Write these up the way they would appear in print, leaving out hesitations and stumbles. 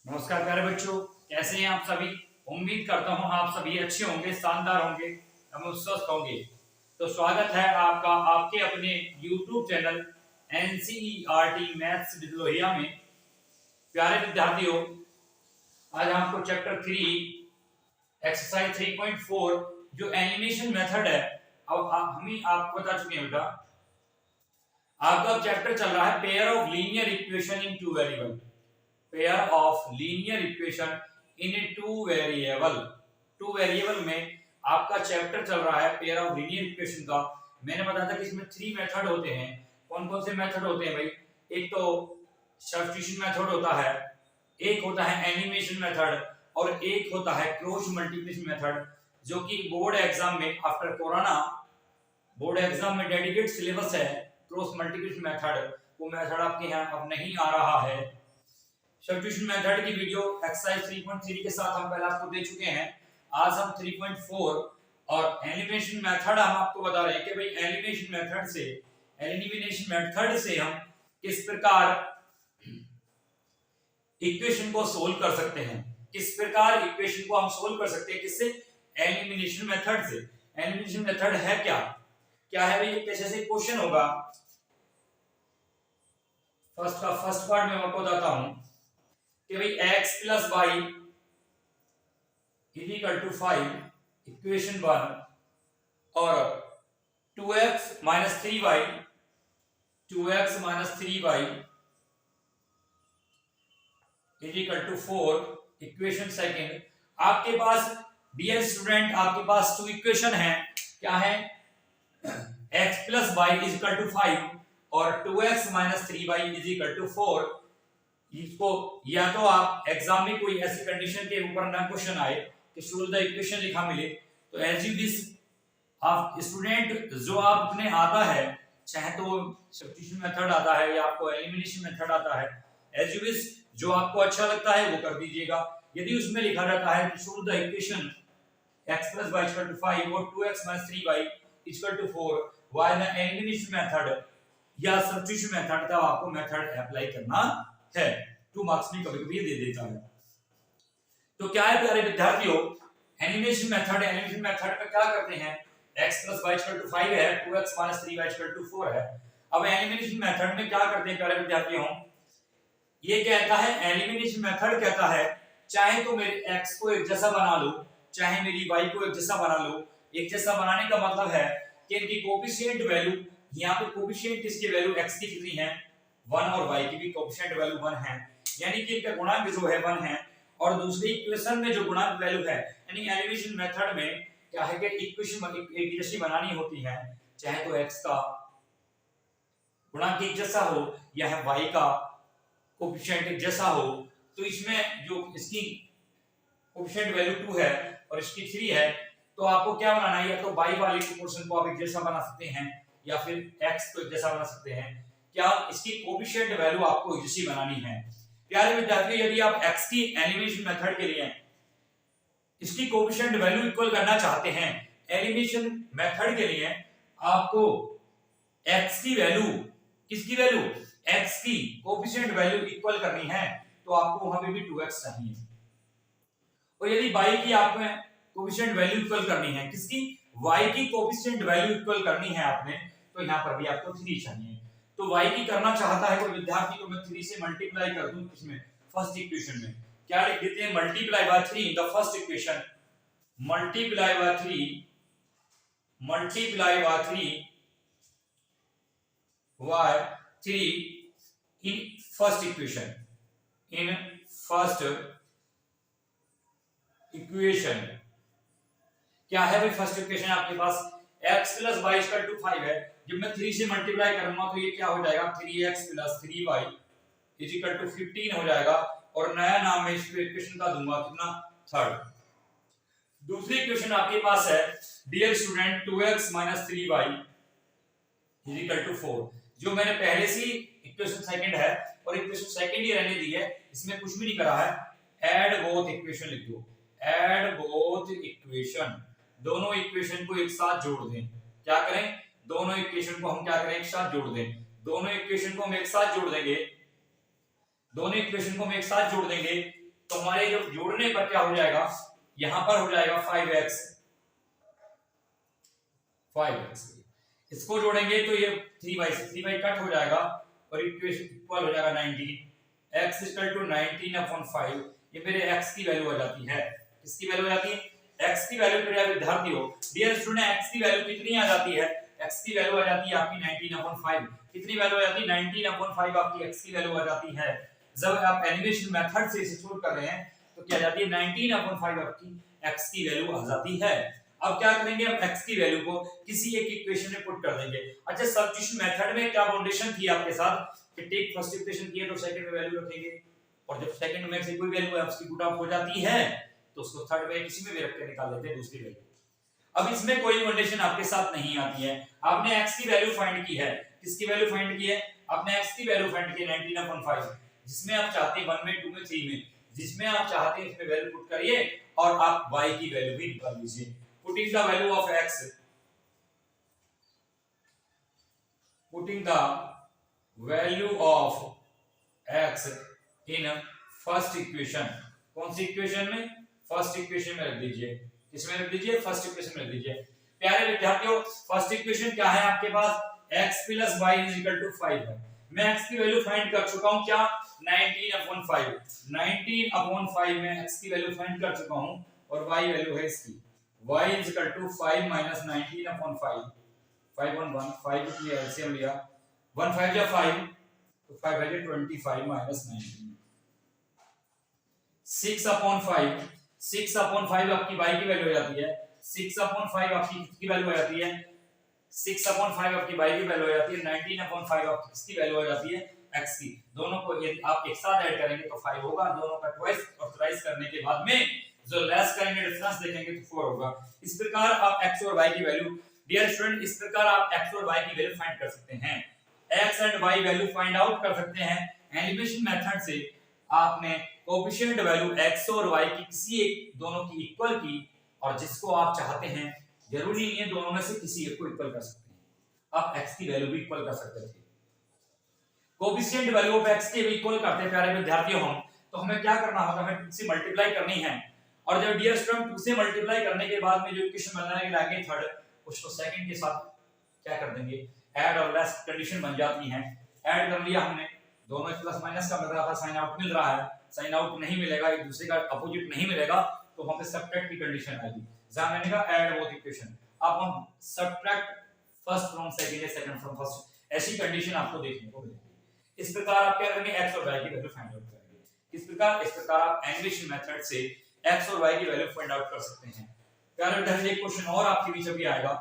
नमस्कार प्यारे बच्चों, कैसे हैं आप सभी। उम्मीद करता हूं आप सभी अच्छे होंगे, शानदार होंगे एवं स्वस्थ होंगे। तो स्वागत है आपका आपके अपने YouTube channel NCERT maths with Lohia में। प्यारे विद्यार्थियों, आज आपको चैप्टर 3 एक्सरसाइज 3.4 जो एनिमेशन मेथड है, अब हम आपको बता चुके हैं बेटा। आपका चैप्टर चल रहा है pair of linear equation in two variable. Pair of linear equation in two variable में आपका चैप्टर चल रहा है पेयर ऑफ लीनियर इक्वेशन का। मैंने बताया था कि इसमें 3 मेथड होते हैं। कौन कौन से मेथड होते हैं भाई? एक तो सब्स्टिट्यूशन मेथड होता है, एक होता है एनिमेशन मेथड और एक होता है क्रॉस मल्टीप्लिकेशन मेथड, जो कि बोर्ड एग्जाम में आफ्टर कोरोना बोर्ड एग्जाम में डेडिकेट सिलेबस है। क्रॉस मल्टीप्लिकेशन मेथड, वो मेथड आपके यहाँ अब नहीं आ रहा है। सब्स्टिट्यूशन मेथड की वीडियो एक्सरसाइज 3.3 के साथ हम पहले आपको दे चुके हैं। आज हम 3.4 और एलिमिनेशन मेथड हम आपको बता रहे हैं कि भाई एलिमिनेशन मेथड से हम किस प्रकार इक्वेशन को सोल्व कर सकते हैं। किस प्रकार इक्वेशन को हम सोल्व कर सकते हैं, किससे? एलिमिनेशन मेथड से। एलिमिनेशन मेथड है क्या है भाई? कैसे से क्वेश्चन होगा। फर्स्ट पार्ट में आपको बताता हूं कि भाई x plus y is equal to 5 equation 1 और 2x minus 3y is equal to 4 equation second. आपके पास डियर स्टूडेंट, आपके पास 2 इक्वेशन है। क्या है? x plus y is equal to 5 और 2x minus 3y is equal to 4। इसको या तो आप एग्जाम में कोई ऐसी कंडीशन के ऊपर ना क्वेश्चन आए कि सोल्व द इक्वेशन लिखा मिले, तो एज यू विश आप स्टूडेंट जो आप अपने आता है, चाहे तो सब्स्टिट्यूशन मेथड आता है या आपको एलिमिनेशन मेथड आता है, एज यू विश जो आपको अच्छा लगता है वो कर दीजिएगा। यदि उसमें लिखा रहता है कि solve the equation x plus y equal to 5 और 2x minus 3y equal to 4 why the elimination method या सब्स्टिट्यूशन मेथड का आपको मेथड अप्लाई करना है। 2 मार्क्स में कभी-कभी दे देता है। तो क्या है प्यारे विद्यार्थियों, एनिमेशन मेथड में क्या करते हैं? x plus y equal to 5 है, 2x minus 3y equal to 4 है। अब एनिमेशन मेथड में क्या करते हैं प्यारे विद्यार्थियों? ये कहता है, एलिमिनेशन मेथड कहता है चाहे तो मेरे x को एक जैसा बना लो, चाहे मेरी y को एक जैसा बना लो। एक जैसा बनाने का मतलब है कि इनकी कोएफिशिएंट वैल्यू, यहाँ पे कोएफिशिएंट इसकी वैल्यू x की कितनी है? 1 और y की भी कोएफिशिएंट वैल्यू 1 है, यानी कि इनका गुणांक जो है 1 है। और दूसरी इक्वेशन में जो गुणांक वैल्यू है, यानी एलिमिनेशन मेथड में क्या है कि इक्वेशन एक जैसी बनानी होती है, चाहे तो x का गुणांक एक जैसा हो या है y का कोएफिशिएंट एक जैसा हो। तो इसमें जो इसकी कोएफिशिएंट वैल्यू 2 है और इसकी 3 है, तो आपको क्या बनाना है? या तो y वाले प्रोपोर्शन को आप एक जैसा बना सकते हैं या फिर x को एक जैसा बना सकते हैं। क्या इसकी कोएफिशिएंट वैल्यू आपको एक जैसी बनानी है। प्यारे विद्यार्थियों, यदि आप x की एलिमिनेशन मेथड के लिए इसकी कोएफिशिएंट वैल्यू इक्वल करना चाहते हैं, एलिमिनेशन मेथड के लिए आपको x की वैल्यू, किसकी वैल्यू? x की कोएफिशिएंट वैल्यू इक्वल करनी है, तो आपको वहां पे भी 2x चाहिए। और यदि y की आपने कोएफिशिएंट वैल्यू इक्वल करनी है, किसकी? y की कोएफिशिएंट वैल्यू इक्वल करनी है आपने, तो यहां पर भी आपको 3 चाहिए। तो y की करना चाहता है कोई विद्यार्थी, तो मैं 3 से मल्टीप्लाई कर दूं इसमें फर्स्ट इक्वेशन में। क्या लिख देते हैं? Multiply by 3 in the first equation, multiply by 3 y 3 in first equation, क्या है भाई फर्स्ट इक्वेशन? आपके पास x plus y equal to 5 है। जब मैं 3 से मल्टीप्लाई करूंगा तो ये क्या हो जाएगा? 3x plus 3y is equal to 15 हो जाएगा। और नया नाम मैं इसको इक्वेशन का दूंगा कितना? थर्ड। दूसरी इक्वेशन आपके पास है dear student 2x minus 3y is equal to 4, जो मैंने पहले से इक्वेशन सेकंड है और इक्वेशन सेकंड ही रहने दी है, इसमें कुछ भी नहीं करा है। ऐड बोथ इक्वेशन लिख दो, ऐड बोथ इक्वेशन, दोनों इक्वेशन को एक साथ जोड़ दें। क्या करें? दोनों इक्वेशन को हम क्या करें? एक साथ जोड़ दें। दोनों इक्वेशन को हम एक साथ जोड़ देंगे, दोनों इक्वेशन को हम एक साथ जोड़ देंगे तो हमारे जो जोड़ने पर क्या हो जाएगा, यहां पर हो जाएगा 5x। इसको जोड़ेंगे तो ये 3y से 3y कट हो जाएगा और इक्वेशन इक्वल हो जाएगा 19। x equal to 19/5। ये मेरे x की वैल्यू आ जाती है। किसकी वैल्यू आ जाती है? x की वैल्यू। मेरे विद्यार्थियों, डियर स्टूडेंट, x की वैल्यू कितनी आ जाती है? x की वैल्यू आ जाती है आपकी 19/5। कितनी वैल्यू आ जाती है? 19/5 आपकी x की वैल्यू आ जाती है। जब आप एलिमिनेशन मेथड से इसे सॉल्व कर रहे हैं तो क्या जाती है? 19/5 आपकी x की वैल्यू आ जाती है। अब क्या करेंगे, हम x की वैल्यू को किसी एक इक्वेशन में पुट कर देंगे। अच्छा, सब्स्टिट्यूशन मेथड में क्या बाउंडेशन थी आपके साथ कि टेक फर्स्ट इक्वेशन की है तो सेकंड में वैल्यू रखेंगे, और जब सेकंड में से कोई वैल्यू आपकी पुट ऑफ हो जाती है तो उसको थर्ड में किसी में भी रख के निकाल लेते हैं दूसरी वैल्यू। अब इसमें कोई बाउंडेशन आपके साथ नहीं आती है। आपने x की वैल्यू फाइंड की है। किसकी वैल्यू फाइंड की है? आपने x की वैल्यू फाइंड की है 19/5। जिसमें आप चाहते हैं 1 में 2 में 3 में जिसमें आप चाहते हैं इसमें वैल्यू पुट करिए और आप y की वैल्यू भी निकाल लीजिए। Putting the value of x, putting the value of x in first equation। कौन सी इक्वेशन में? फर्स्ट इक्वेशन में रख दीजिए। किसमें रख दीजिए? फर्स्ट इक्वेशन में रख दीजिए। प्यारे विद्यार्थियों, फर्स्ट इक्वेशन क्या है आपके पास? x + y = 5 है। मैं x की वैल्यू फाइंड कर चुका हूं। क्या? 19/5। 19/5 में x की वैल्यू फाइंड कर चुका हूं और y वैल्यू है इसकी y = 5 - 19/5। 5 1 1 5 की एलसीएम लिया, 1 5 या 5 तो 5 है 25 - 19। 6/5 6/5 आपकी y की वैल्यू हो जाती है। 6/5 आपकी किसकी वैल्यू आ जाती है? 6/5 आपकी y की वैल्यू हो जाती है। 19/5 आपकी किसकी वैल्यू हो जाती है? x की। दोनों को यदि आप एक साथ ऐड करेंगे तो 5 होगा। दोनों का ट्वाइस और थ्राइस करने के बाद में जो लेस करेंगे डिफरेंस देखेंगे तो 4 होगा। इस प्रकार आप x और y की वैल्यू, डियर स्टूडेंट, इस प्रकार आप x और y की वैल्यू फाइंड कर सकते हैं। x and y value find out कर सकते हैं एलिमिनेशन मेथड से। आपने कोएफिशिएंट वैल्यू x और y की किसी एक दोनों की इक्वल की और जिसको आप चाहते हैं, जरूरी नहीं है दोनों में से किसी एक को इक्वल कर सकते हैं। आप x की वैल्यू भी इक्वल कर सकते थे। कोएफिशिएंट वैल्यू ऑफ x के भी इक्वल करते हैं प्यारे विद्यार्थियों हम, तो हमें क्या करना होगा? हमें 2 से मल्टीप्लाई करनी है। और जब डियर स्टूडेंट 2 से मल्टीप्लाई करने के बाद में जो इक्वेशन बनाने के थर्ड, उसको सेकंड के साथ क्या कर देंगे? ऐड और लेस कंडीशन बन जाती है। ऐड कर लिया हमने, दोनों प्लस माइनस का मिल रहा था, साइन आउट मिल रहा है। साइन आउट नहीं मिलेगा, एक दूसरे का अपोजिट नहीं मिलेगा, तो वहां पे सब्ट्रैक्ट की कंडीशन आएगी। जहां मैंने कहा ऐड बोथ इक्वेशन, अब हम सब्ट्रैक्ट फर्स्ट फ्रॉम सेकंड या सेकंड फ्रॉम फर्स्ट, ऐसी कंडीशन आपको देखने को मिलेगी। इस प्रकार आप क्या करेंगे? x और y की वैल्यू फाइंड आउट करेंगे। इस प्रकार आप एलिमिनेशन मेथड से x और y की वैल्यू फाइंड आउट कर सकते हैं। प्यारे विद्यार्थी, एक क्वेश्चन और आपके बीच अभी आएगा।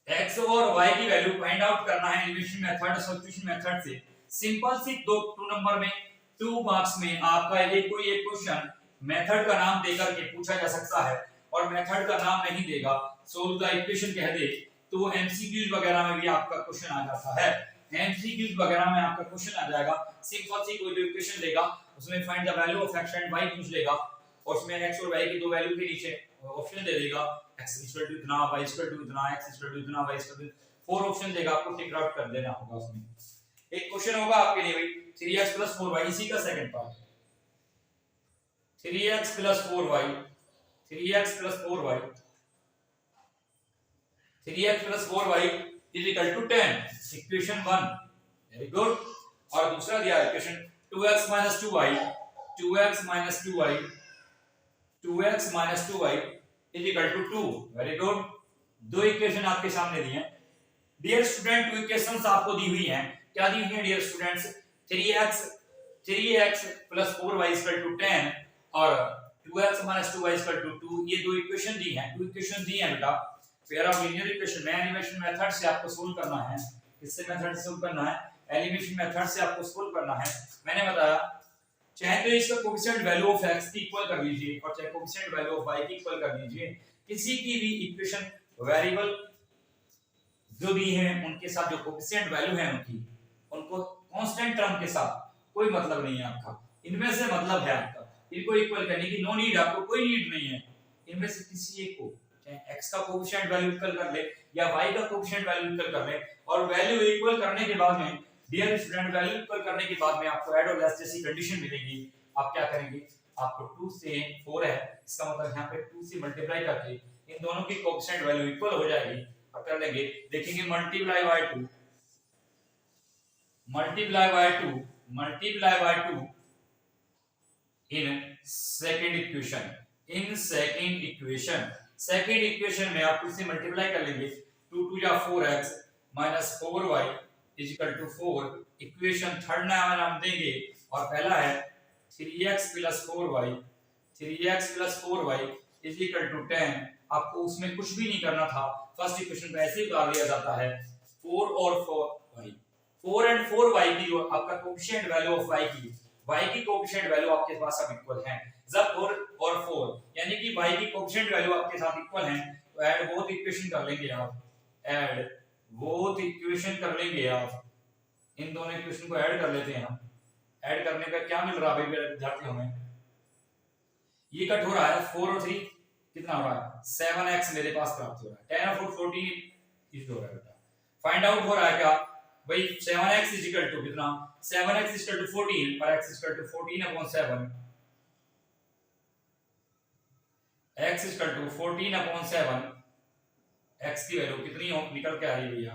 x और y की वैल्यू फाइंड आउट करना है एलिमिनेशन मेथड, सब्स्टिट्यूशन मेथड से। सिंपल सी 2 नंबर में 2 मार्क्स में आपका ये कोई एक क्वेश्चन मेथड का नाम देकर के पूछा जा सकता है, और मेथड का नाम नहीं देगा, सोल्व द इक्वेशन कह दे, तो एमसीक्यूज वगैरह में भी आपका क्वेश्चन आ जाता है। एमसीक्यूज वगैरह में आपका क्वेश्चन आ जाएगा। सिंपल सी कोई इक्वेशन देगा, उसमें find the value of x and y पूछ लेगा, और उसमें x और y की दो वैल्यू के नीचे ऑप्शन दे देगा, x इक्वल टू इतना, y इक्वल टू इतना, x इक्वल टू इतना, y इक्वल टू, 4 ऑप्शन देगा, आपको टिक आउट कर देना होगा। उसमें एक क्वेश्चन होगा आपके लिए भाई 3x + 4y, इसी का second part. 3x + 4y, 3x + 4y, 3x + 4y = 10, equation 1। Very good. और दूसरा दिया equation 2x - 2y, 2x - 2y, 2x - 2y = 2। Very good. दो इक्वेशन आपके सामने दी हैं। डियर स्टूडेंट, टू इक्वेशंस आपको दी हुई हैं। क्या दी हुई है डियर स्टूडेंट्स? 3x + 4y = 10 और 2x - 2y = 2। ये दो इक्वेशन दी हैं। टू इक्वेशन दी हैं बेटा, पेयर ऑफ लीनियर इक्वेशन में एलिमिनेशन मेथड से आपको सोल्व करना है। किससे मेथड से सोल्व करना है? एलिमिनेशन मेथड से आपको सोल्व करना है। मैंने बताया, चाहे तो इसका कोएफिशिएंट वैल्यू ऑफ x की इक्वल कर लीजिए और चाहे कोएफिशिएंट वैल्यू ऑफ y की इक्वल कर लीजिए। किसी की भी इक्वेशन वेरिएबल जो दी है उनके साथ जो कोएफिशिएंट वैल्यू है उनको कांस्टेंट टर्म के साथ कोई मतलब नहीं है आपका। इनमें से मतलब है आपका इनको इक्वल करने की, नो नीड, आपको कोई नीड नहीं है। इनमें से किसी एक को, चाहे x का कोएफिशिएंट वैल्यू इक्वल कर ले या y का कोएफिशिएंट वैल्यू इक्वल कर ले, और वैल्यू इक्वल करने के बाद में डियर स्टूडेंट वैल्यू इक्वल करने के बाद में आपको ऐड और लेस जैसी कंडीशन मिलेगी। आप क्या करेंगे, आपको 2 से 4 है, इसका मतलब यहाँ पे 2 से मल्टीप्लाई करके इन दोनों की कोएफिशिएंट वैल्यू इक्वल हो जाएगी और कर लेंगे। देखेंगे multiply by 2 in second equation में आप 2 से मल्टीप्लाई कर लेंगे। 2 2 या 4x minus 4y is equal to 4। Equation third नाम देंगे और पहला है 3x plus 4y is equal to 10। आपको उसमें कुछ भी नहीं करना था, फर्स्ट इक्वेशन को ऐसे ही उतार लिया जाता है। 4 और 4y 4 एंड 4y की जो आपका कोएफिशिएंट वैल्यू ऑफ y की कोएफिशिएंट वैल्यू आपके पास अब इक्वल है। जब 4 और 4 यानी कि y की कोएफिशिएंट वैल्यू आपके साथ इक्वल है तो ऐड बोथ इक्वेशन कर लेंगे आप। इन दोनों इक्वेशन को ऐड कर लेते हैं हम। ऐड करने पे क्या मिल रहा है भाई विद्यार्थियों हमें, ये कट हो रहा है 4 और 3 कितना हो रहा है 7x मेरे पास प्राप्त हो रहा है। 10 और 4 14 इज हो रहा है बेटा। फाइंड आउट हो रहा है क्या भाई 7x इज इक्वल टू कितना 7x इज इक्वल टू 14 और x is equal to 14 upon 7 x is equal to 14 upon 7। x की वैल्यू कितनी हो निकल के आ रही है भैया,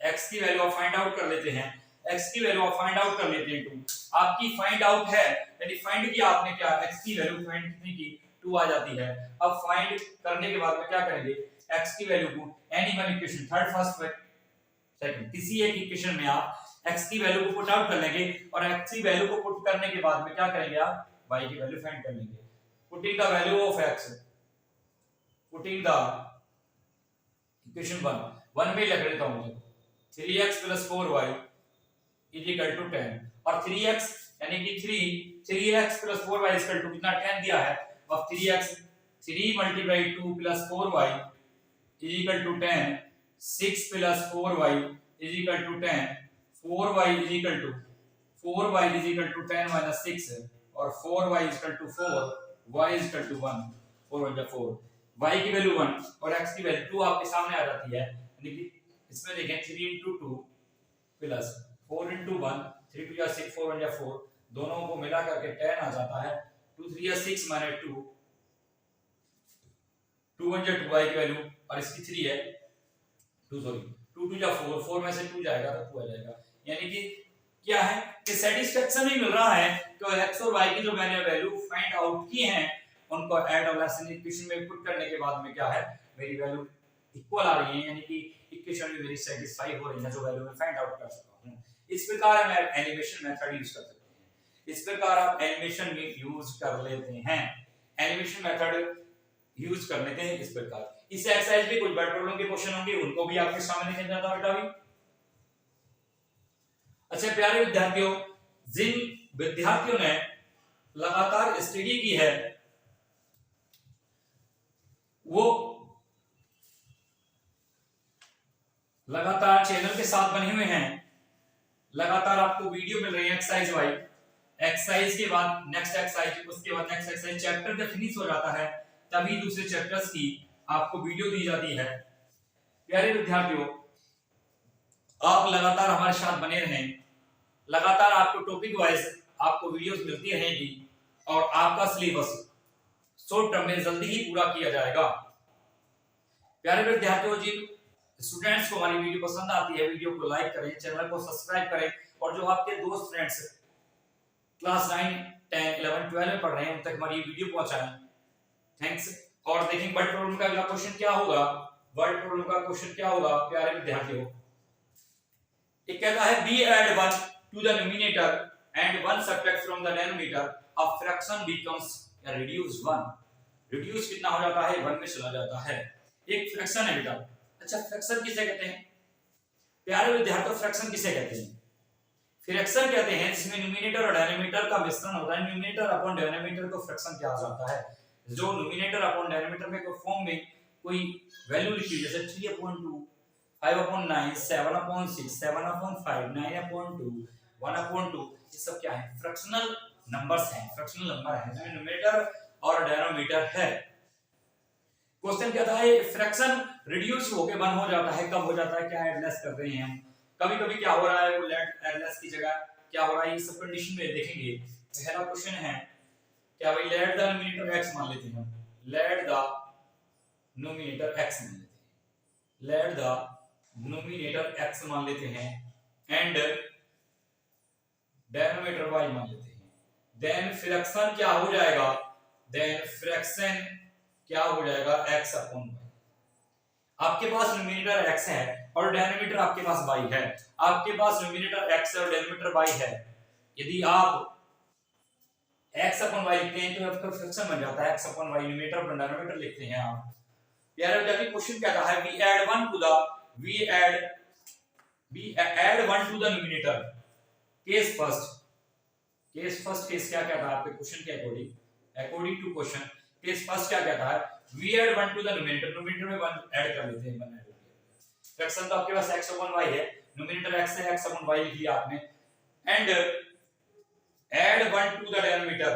x की वैल्यू आप फाइंड आउट कर लेते हैं। x की वैल्यू आप फाइंड आउट कर लेते हैं 2। आपकी फाइंड आउट है यानी फाइंड किया आपने क्या x की वैल्यू फाइंड कितनी की 2 आ जाती है। अब फाइंड करने के बाद में क्या करेंगे x की वैल्यू को any one equation third first second किसी एक इक्वेशन में आप x की वैल्यू को पुट आउट कर लेंगे और x की वैल्यू को पुट करने के बाद में क्या करेंगे आप y की वैल्यू फाइंड कर लेंगे। Putting the value of x putting the equation 1 में लिख लेता हूं 3x 4y is equal to 10 और 3x यानी कि 3x 4y is equal to कितना 10 दिया है। अब 3 multiply 2 plus 4y is equal to 10 6 plus 4y is equal to 10 4y is equal to 10 minus 6 और 4y is equal to 4 y is equal to 1 4 1 4 y की value 1 और x की value 2 आपके सामने आ जाती है। यानी कि इसमें देखें 3 into 2 प्लस 4 into 1 3 2 या 6 4 1 या 4 दोनों को मिला करके 10 आ जाता है। 2 3 या 6 माइनस 2 2 1 या 2y की वैल्यू और इसकी 3 है 2 2 या 4 4 में से 2 जाएगा तो 2 आ जाएगा। यानी कि क्या है कि सेटिस्फैक्शन ही मिल रहा है कि x और y की जो मैंने वैल्यू फाइंड आउट की हैं उनको ऐड और लेस इक्वेशन में पुट करने के बाद में क्या है मेरी वैल्यू इक्वल आ रही है। यानी कि इक्वेशन में मेरी सेटिस्फाई हो रही है जो वैल्यू मैं फाइंड आउट कर सकता हूं। इस प्रकार मैं एनिमेशन मेथड यूज कर सकते हैं। इस प्रकार आप एनिमेशन में यूज कर लेते हैं। एनिमेशन मेथड यूज कर लेते हैं इस प्रकार। इस एक्सरसाइज में कुछ बड़े प्रॉब्लम के क्वेश्चन होंगे उनको भी आपके सामने लिखा जाता बेटा भी। अच्छा प्यारे विद्यार्थियों, जिन विद्यार्थियों ने लगातार स्टडी की है वो लगातार चैनल के साथ बने हुए हैं, लगातार आपको वीडियो मिल रही है एक्सरसाइज वाइज। एक्सरसाइज के बाद नेक्स्ट एक्सरसाइज, उसके बाद नेक्स्ट एक्सरसाइज, चैप्टर जब फिनिश हो जाता है तभी दूसरे चैप्टर्स की आपको वीडियो दी जाती है। प्यारे विद्यार्थियों, आप लगातार हमारे साथ बने रहें, लगातार आपको टॉपिक वाइज आपको वीडियोस मिलती रहेगी और आपका सिलेबस शॉर्ट टर्म में जल्दी ही पूरा किया जाएगा। प्यारे विद्यार्थियों, जिन स्टूडेंट्स को हमारी वीडियो पसंद आती है वीडियो को लाइक करें, चैनल को सब्सक्राइब करें और जो आपके दोस्त फ्रेंड्स क्लास 9 10 11 12 में पढ़ रहे हैं उन तक हमारी वीडियो पहुंचाएं। थैंक्स। और देखेंगे वर्ड प्रॉब्लम का अगला क्वेश्चन क्या होगा। वर्ड प्रॉब्लम का क्वेश्चन क्या होगा प्यारे विद्यार्थियों, ये कहता है be add 1 to the numerator and 1 subtract from the denominator, a fraction becomes reduce 1। Reduce कितना हो जाता है 1 में चला जाता है। एक फ्रैक्शन है बेटा। अच्छा फ्रैक्शन किसे कहते हैं प्यारे विद्यार्थियों, फ्रैक्शन किसे कहते हैं? फ्रैक्शन कहते हैं जिसमें न्यूमरेटर और डिनोमिनेटर का मिश्रण होता है। न्यूमरेटर अपॉन डिनोमिनेटर को फ्रैक्शन कहा जाता है। जो न्यूमरेटर अपॉन डिनोमिनेटर में कोई फॉर्म में कोई वैल्यू लिखी जैसे 3/2 5/9 7/6 7/5 9/2 1/2, ये सब क्या है फ्रैक्शनल नंबर्स हैं, फ्रैक्शनल नंबर है जिसमें न्यूमरेटर और डिनोमिनेटर है। क्वेश्चन कहता है फ्रैक्शन रिड्यूस होके 1 हो जाता है, कब हो जाता है, क्या एडजस्ट कर रहे हैं हम, कभी कभी क्या हो रहा है, वो लेट एलएस की जगह क्या हो रहा है, ये सब कंडीशन में देखेंगे। पहला क्वेश्चन है क्या भाई, लेट द न्यूमरेटर x मान लेते हैं, लेट द न्यूमरेटर x मान लेते हैं, लेट द न्यूमरेटर x मान लेते हैं एंड डिनोमिनेटर y मान लेते हैं। देन फ्रैक्शन क्या हो जाएगा, देन फ्रैक्शन क्या हो जाएगा, x अपॉन y। आपके पास न्यूमरेटर x है और डिनोमिनेटर आपके पास y है, आपके पास न्यूमरेटर x और डिनोमिनेटर y है। यदि आप x अपॉन y लिखते हैं तो आपका फ्रैक्शन बन जाता है x अपॉन y, न्यूमरेटर और डिनोमिनेटर लिखते हैं आप। यार जब क्वेश्चन क्या कहा है, we add 1 to the numerator, case first case क्या कहता है आपके क्वेश्चन के according to question, case first क्या कहता है, we add 1 to the numerator, numerator में 1 ऐड कर लेते हैं, 1 ऐड हो गया। फ्रैक्शन तो आपके पास x अपॉन y है, न्यूमरेटर x है, x अपॉन y लिख लिया आपने, and add 1 to the denominator,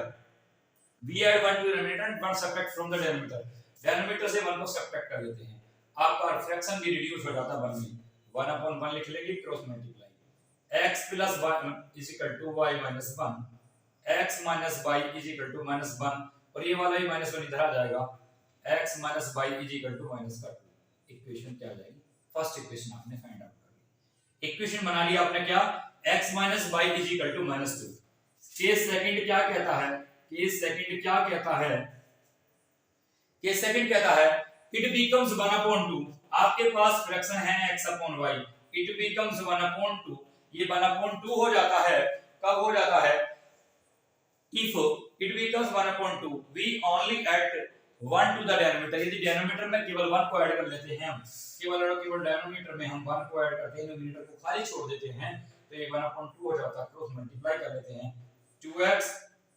we add 1 to the denominator and 1 subtract from the denominator, denominator से 1 को सब्ट्रैक्ट कर देते हैं, आपका फ्रैक्शन भी रिड्यूस हो जाता है 1 में, 1 अपॉन 1 लिख लेंगे, cross multiply, x plus y is equal to y minus 1, x minus y is equal to minus 1, और ये वाला भी माइनस 1 इधर आ जाएगा, x minus y is equal to minus 2। Equation क्या आ जाएगी, फर्स्ट इक्वेशन आपने फाइंड आउट कर ली, इक्वेशन बना लिया आपने क्या, x minus y is equal to minus 2। Case second क्या कहता है, केस सेकंड क्या कहता है, केस सेकंड कहता है इट बिकम्स 1 upon 2, आपके पास फ्रैक्शन है x upon y, it becomes 1 upon 2, ये 1 upon 2 हो जाता है, कब हो जाता है, if it becomes 1 upon 2 we only add 1 to the denominator, यदि डिनोमिनेटर में केवल 1 को ऐड कर लेते हैं हम, केवल और केवल डिनोमिनेटर में हम 1 को ऐड करते हैं, न्यूमरेटर को खाली छोड़ देते हैं, तो ये 1 upon 2 हो जाता है, क्रॉस मल्टीप्लाई कर लेते हैं, 2x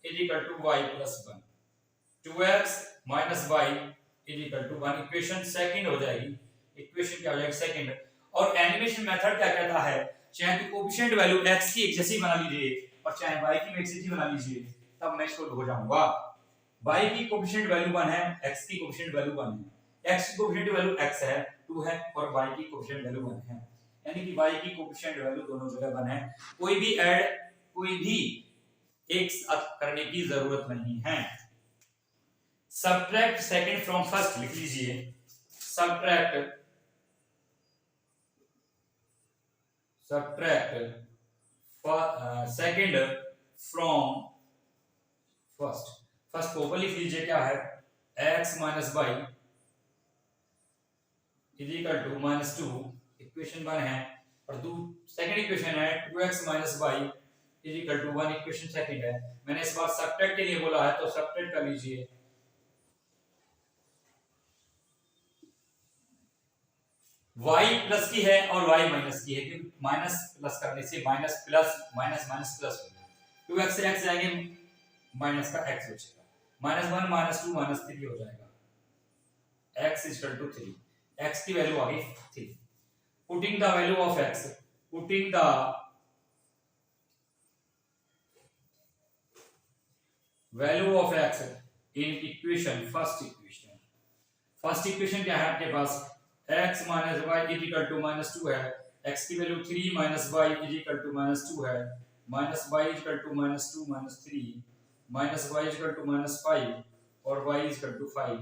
is equal to y plus 1, 2x minus y is equal to 1, equation second हो जाएगी, इक्वेशन क्या हो जाएगी सेकंड। और एनिमेशन मेथड क्या कहता है, चाहे तो कोएफिशिएंट वैल्यू x की एक जैसी बना लीजिए और चाहे y की एक जैसी बना लीजिए, तब मैं इसको हो जाऊंगा, y की कोएफिशिएंट वैल्यू 1 है, x की कोएफिशिएंट वैल्यू 1 है, x की कोएफिशिएंट वैल्यू x है 2 है और y की कोएफिशिएंट वैल्यू 1 है, यानी कि y की कोएफिशिएंट वैल्यू दोनों जगह 1 है, कोई भी एक करने की जरूरत नहीं है। सबट्रैक्ट सेकंड फ्रॉम फर्स्ट लिख लीजिए, subtract second from first, first को ऊपर लिख लीजिए, क्या है x minus y is equal to minus 2, equation 1 है, और सेकंड इक्वेशन है 2x minus y is equal to 1, equation second है। मैंने इस बार सबट्रैक्ट के लिए बोला है तो सबट्रैक्ट कर लीजिए, y प्लस की है और y माइनस की है, क्योंकि माइनस प्लस करने से minus plus minus minus plus हो जाएगा, 2x से x जाएंगे, माइनस का x बचेगा, -1 -2 -3 हो जाएगा, x is equal to 3, x की वैल्यू आ गई 3, putting the value of x, putting the value of x in equation, first equation क्या है आपके पास, x minus y is equal to minus 2 है, x की value 3 minus y is equal to minus 2 है, minus y is equal to minus 2 minus 3, minus y is equal to minus 5 और y is equal to 5,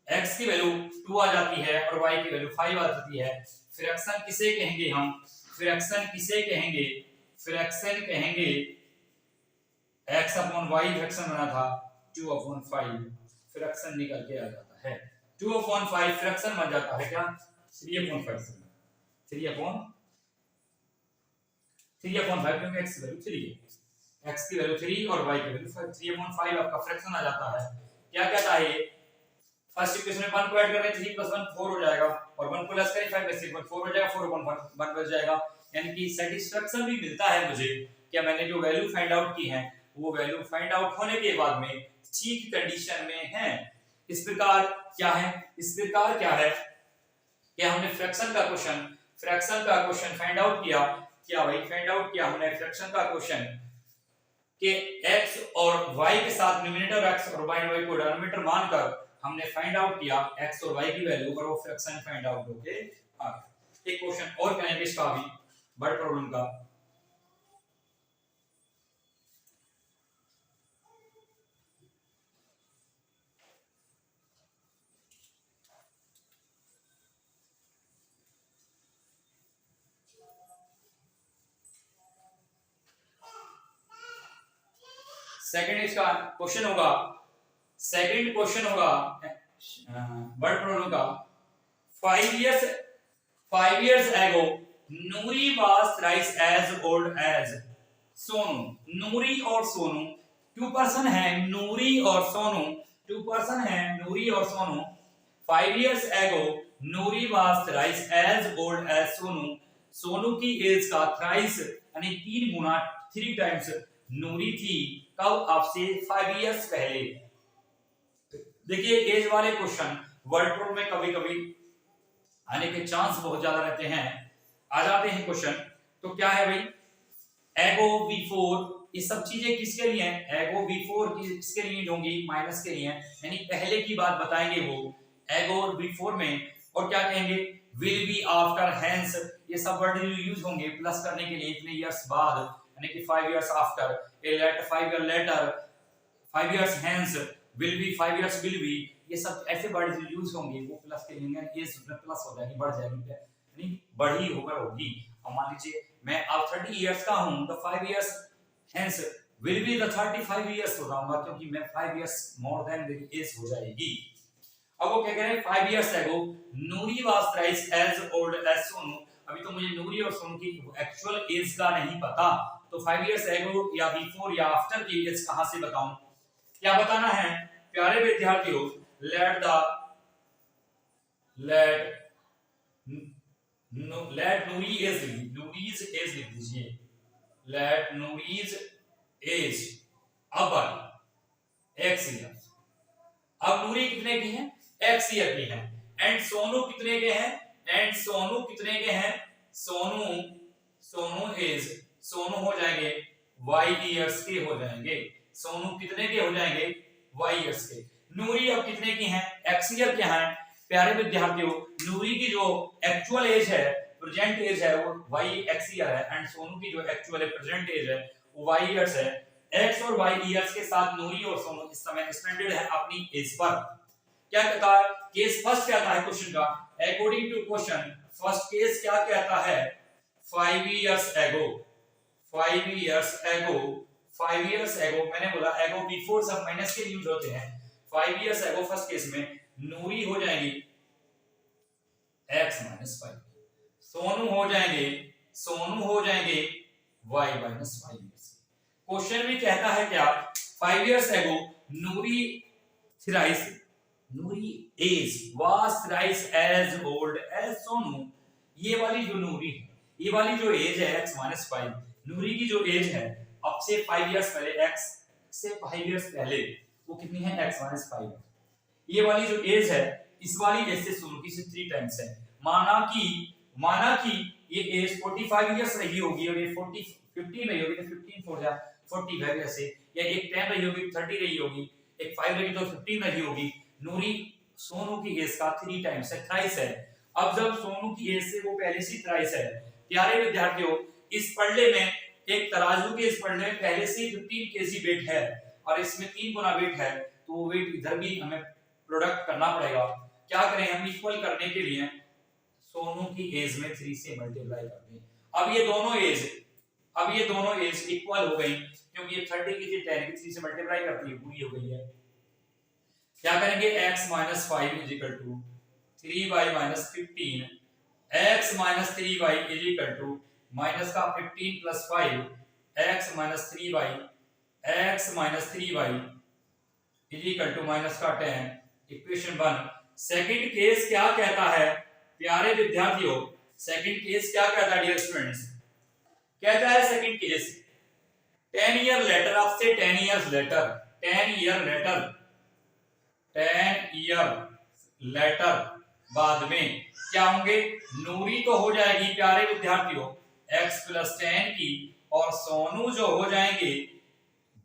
x की value 2 आ जाती है और y की value 5 आ जाती है। फ्रैक्शन किसे कहेंगे हम, फ्रैक्शन किसे कहेंगे, फ्रैक्शन कहेंगे x upon y फ्रैक्शन बना था 2 upon 5, फ्रैक्शन निकल के आ जाता है 2 upon 5, फ्रैक्शन बन जाता है क्या 3 upon 5, 3 upon 5, क्योंकि x की वैल्यू 3 है, x की वैल्यू 3 और y की वैल्यू 5, 3 upon 5 आपका फ्रैक्शन आ जाता है। क्या कहता है ये, फर्स्ट इक्वेशन में 1 को ऐड कर रहे हैं, 3 + 1 4 हो जाएगा और 1 प्लस करें 5 में से 4 हो जाएगा, 4 upon 1 बच जाएगा, यानी कि सेटिस्फैक्शन भी मिलता है मुझे, क्या मैंने जो वैल्यू फाइंड आउट की है वो वैल्यू फाइंड आउट होने के बाद में ठीक कंडीशन में है। इस प्रकार क्या है, इस प्रकार क्या है कि हमने फ्रैक्शन का क्वेश्चन फाइंड आउट किया, क्या भाई फाइंड आउट किया हमने फ्रैक्शन का क्वेश्चन कि x और y के साथ न्यूमरेटर x और y को डिनोमिनेटर मानकर हमने फाइंड आउट किया x और y की वैल्यू और वो फ्रैक्शन फाइंड आउट होके आ गया। एक क्वेश्चन और करेंगे इसका भी, वर्ड प्रॉब्लम का। सेकंड इसका क्वेश्चन होगा, सेकंड क्वेश्चन होगा वर्ड प्रॉब्लम का। 5 years ago Noori was thrice as old as Sonu. नूरी और सोनू 2 पर्सन है, नूरी और सोनू 2 पर्सन है, नूरी और Sonu. 5 years ago Noori was thrice as old as Sonu. Sonu की एज का थ्राइस यानी 3 गुना 3 टाइम्स नूरी थी। कब? आपसे 5 इयर्स पहले। देखिए एज वाले क्वेश्चन वर्ड प्रॉब्लम में कभी कभी आने के चांस बहुत ज्यादा रहते हैं। आ जाते हैं क्वेश्चन, तो क्या है भाई, एगो बिफोर, ये सब चीजें किसके लिए हैं? एगो बिफोर किसके लिए होंगी? माइनस के लिए, यानी पहले की बात बताएंगे वो एगो और बिफोर में। और क्या कहेंगे? विल बी, आफ्टर, हेंस, ये सब वर्ड यूज होंगे प्लस करने के लिए इतने इयर्स बाद, यानी कि 5 years after, a later 5 year later, 5 years hence, will be 5 years will be, ये सब ऐसे वर्ड यूज होंगे वो प्लस के लिए, एज उसमें प्लस हो जाएगी, बढ़ जाएगी, यानी बढ़ी होकर होगी। अब मान लीजिए मैं अब 30 इयर्स का हूं तो 5 years hence will be the 35 years हो जाऊंगा, क्योंकि मैं 5 इयर्स मोर देन मेरी एज हो जाएगी। अब वो क्या कह रहे हैं? 5 years ago Noori was thrice as old as Sonu. अभी तो मुझे नूरी और सोनू की एक्चुअल एज का नहीं पता, तो 5 इयर्स अगो या बिफोर या आफ्टर की एज कहां से बताऊं? क्या बताना है प्यारे विद्यार्थियों? लेट नूरी एज, नूरीज एज लिख दीजिए, लेट नूरीज एज अब x ईयर। अब नूरी कितने की है? x ईयर की है। एंड सोनू कितने के हैं? एंड सोनू कितने के हैं? सोनू एज, सोनू हो जाएंगे y ईयर्स के हो जाएंगे। सोनू कितने के हो जाएंगे? y ईयर्स के। नूरी अब कितने की हैं? x ईयर के हैं। प्यारे विद्यार्थियों नूरी की जो एक्चुअल एज है, प्रेजेंट एज है वो y x ईयर है, एंड सोनू की जो एक्चुअल प्रेजेंट एज है वो y ईयर्स है। x और y ईयर्स के साथ नूरी और सोनू इस समय स्टैंडर्ड है अपनी एज पर। क्या कहता है? केस फर्स्ट कहता है क्वेश्चन का, according to question first case क्या कहता है? 5 इयर्स एगो, 5 इयर्स एगो, 5 इयर्स एगो, मैंने बोला एगो बिफोर सब माइनस के यूज होते हैं। 5 इयर्स एगो फर्स्ट केस में नूरी हो जाएंगी x माइनस 5, सोनू हो जाएंगे y माइनस 5 इयर्स। क्वेश्चन भी कहता है क्या? 5 years ago Noori thrice, Noori age was thrice as old as Sonu. ये वाली जो नूरी है, ये वाली जो एज है x माइनस 5, नूरी की जो एज है अब से 5 इयर्स पहले, x से 5 इयर्स पहले वो कितनी है? x minus 5। ये वाली जो एज है इस वाली एज से सोनू की से 3 टाइम्स है। माना कि ये एज 45 इयर्स रही होगी और ये 15 रही होगी, तो 15 हो जाए 45 ऐसे, या एक 10 रही होगी 30 रही होगी, एक 5 रही तो 15 रही होगी। नूरी सोनू की एज का 3 टाइम्स है, थ्राइस है। अब जब सोनू की एज से वो पहले से थ्राइस है, प्यारे विद्यार्थियों इस पढ़ने में एक तराजू के इस पढ़ने में पहले से 15 केजी वेट है और इसमें 3 गुना वेट है, तो वेट इधर भी हमें प्रोडक्ट करना पड़ेगा। क्या करें हम? इक्वल करने के लिए सोनू की एज में 3 से मल्टीप्लाई कर दें। अब ये दोनों एज इक्वल हो गई, क्योंकि ये 30 की थी 10 की 3 से मल्टीप्लाई करती है पूरी हो गई है। क्या करेंगे? x minus 5 is equal to 3y minus 15, x minus 3y is equal to minus का 15 plus 5, x minus 3y, x minus 3y is equal to minus का 10, इक्वेशन 1। सेकंड केस क्या कहता है प्यारे विद्यार्थियों? सेकंड केस क्या कहता है डियर स्टूडेंट्स? कहता है सेकंड केस 10 ईयर लेटर, अब से 10 इयर्स लेटर, 10 ईयर लेटर बाद में क्या होंगे? नूरी तो हो जाएगी प्यारे विद्यार्थियों x प्लस 10 की, और सोनू जो हो जाएंगे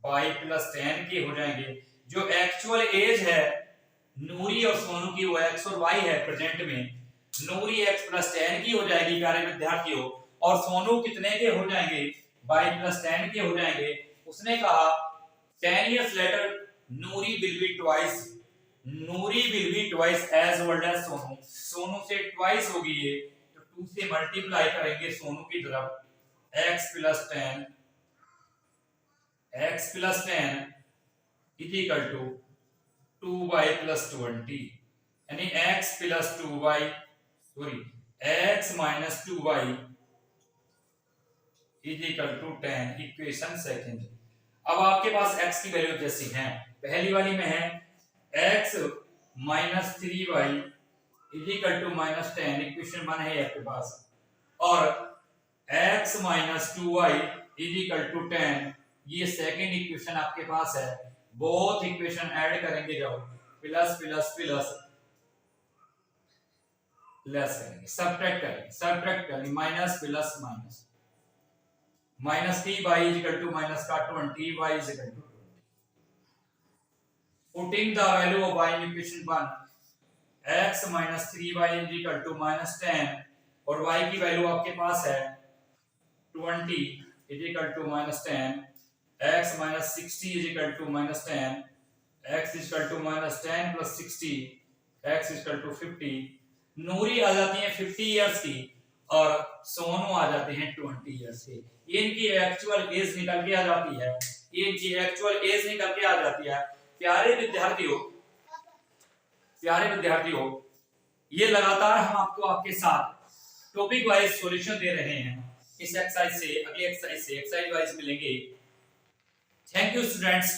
y प्लस 10 के हो जाएंगे। जो एक्चुअल एज है नूरी और सोनू की वो x और y है प्रेजेंट में, नूरी x प्लस 10 की हो जाएगी प्यारे विद्यार्थियों, और सोनू कितने के हो जाएंगे, y प्लस 10 के हो जाएंगे। उसने कहा 10 years later Noori will be twice, Noori will be twice as old as Sonu, Sonu से ट्वाइस होगी ये, तो 2 से मल्टीप्लाई करेंगे सोनू की तरफ, x plus 10 is equal to 2y plus 20, यानी x plus 2y sorry x minus 2y is equal to 10, equation second. अब आपके पास x की वैल्यू जैसी है, पहली वाली में है x minus 3y is equal to minus 10, equation 1 है आपके पास, और x minus 2y is equal to 10, ये सेकंड इक्वेशन आपके पास है। बोथ इक्वेशन ऐड करेंगे जब प्लस प्लस प्लस लेस करेंगे, सब्ट्रैक्ट करेंगे minus plus minus, minus 3y is equal to minus का 20, y is equal to 20। Putting the value of y in equation 1, x minus 3y is equal to minus 10, और y की value आपके पास है 20 is equal to minus 10, x minus 60 is equal to minus 10, x is equal to minus 10 plus 60, x is equal to 50। Noori आ जाती है 50 years की और सोनू आ जाते हैं 20 इयर्स के। ये इनकी एक्चुअल एज निकल के आ जाती है, ये इनकी एक्चुअल एज निकल के आ जाती है। प्यारे विद्यार्थियों, ये लगातार हम आपको आपके साथ टॉपिक वाइज सॉल्यूशन दे रहे हैं। इस एक्सरसाइज से अगली एक्सरसाइज वाइज मिलेंगे। Thank you students.